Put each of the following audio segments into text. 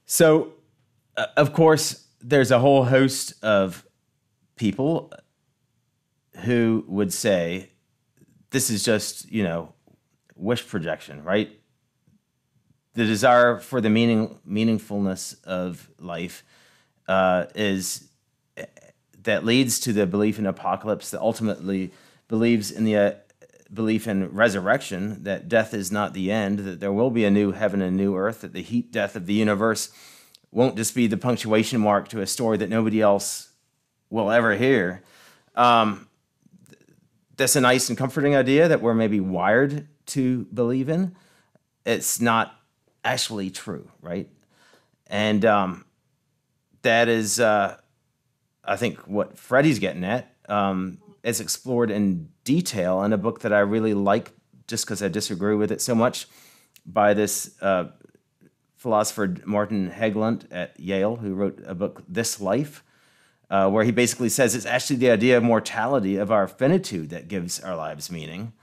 So, of course, there's a whole host of people who would say this is just, wish projection, right? The desire for the meaningfulness of life is that leads to the belief in apocalypse, that ultimately believes in the belief in resurrection, that death is not the end, that there will be a new heaven and a new earth, that the heat death of the universe won't just be the punctuation mark to a story that nobody else will ever hear. That's a nice and comforting idea that we're maybe wired to believe in. It's not actually true, right? And that is, I think, what Freddie's getting at. It's explored in detail in a book that I really like, just because I disagree with it so much, by this philosopher Martin Hegland at Yale, who wrote a book, This Life, where he basically says it's actually the idea of mortality, of our finitude, that gives our lives meaning.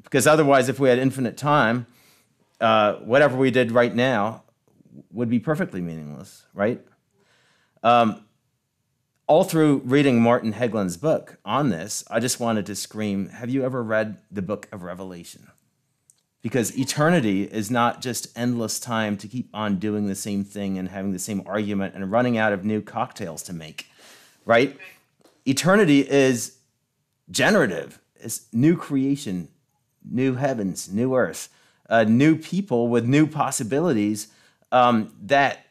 Because otherwise, if we had infinite time, whatever we did right now would be perfectly meaningless, right? All through reading Martin Hegland's book on this, I just wanted to scream, have you ever read the book of Revelation? Because eternity is not just endless time to keep on doing the same thing and having the same argument and running out of new cocktails to make, right? Eternity is generative. It's new creation, new heavens, new earth, new people with new possibilities that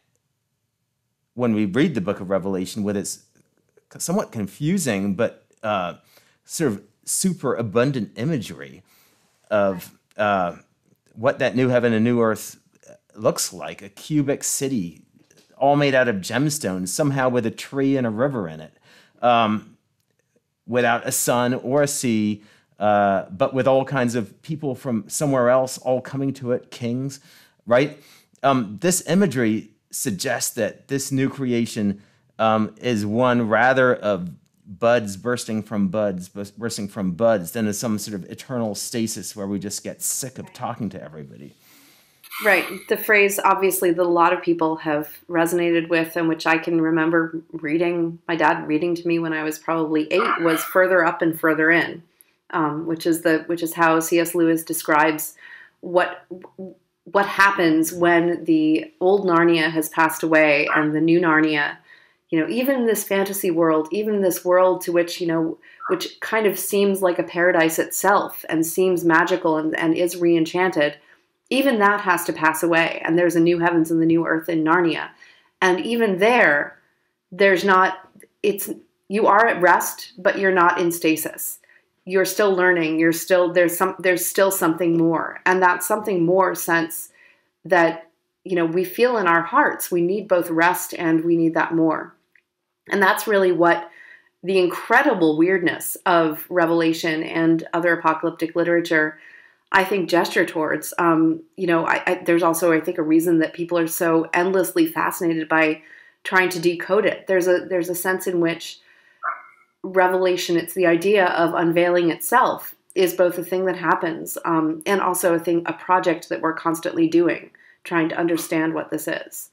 when we read the book of Revelation with its somewhat confusing but sort of super abundant imagery of what that new heaven and new earth looks like, a cubic city all made out of gemstones, somehow with a tree and a river in it, without a sun or a sea, but with all kinds of people from somewhere else all coming to it, kings, right? This imagery suggests that this new creation is one rather of buds bursting from buds than as some sort of eternal stasis where we just get sick of talking to everybody. Right. The phrase, obviously, that a lot of people have resonated with, and which I can remember my dad reading to me when I was probably 8, was further up and further in, which is how C.S. Lewis describes what happens when the old Narnia has passed away and the new Narnia, even this fantasy world, even this world to which, which kind of seems like a paradise itself and seems magical and is re-enchanted, even that has to pass away. And there's a new heavens and the new earth in Narnia. And even you are at rest, but you're not in stasis. You're still learning. There's still something more. And that something more sense that, we feel in our hearts. We need both rest and we need that more. And that's really what the incredible weirdness of Revelation and other apocalyptic literature, I think, gesture towards. There's also, I think, a reason that people are so endlessly fascinated by trying to decode it. There's a sense in which Revelation, it's the idea of unveiling itself, is both a thing that happens and also a project that we're constantly doing, trying to understand what this is.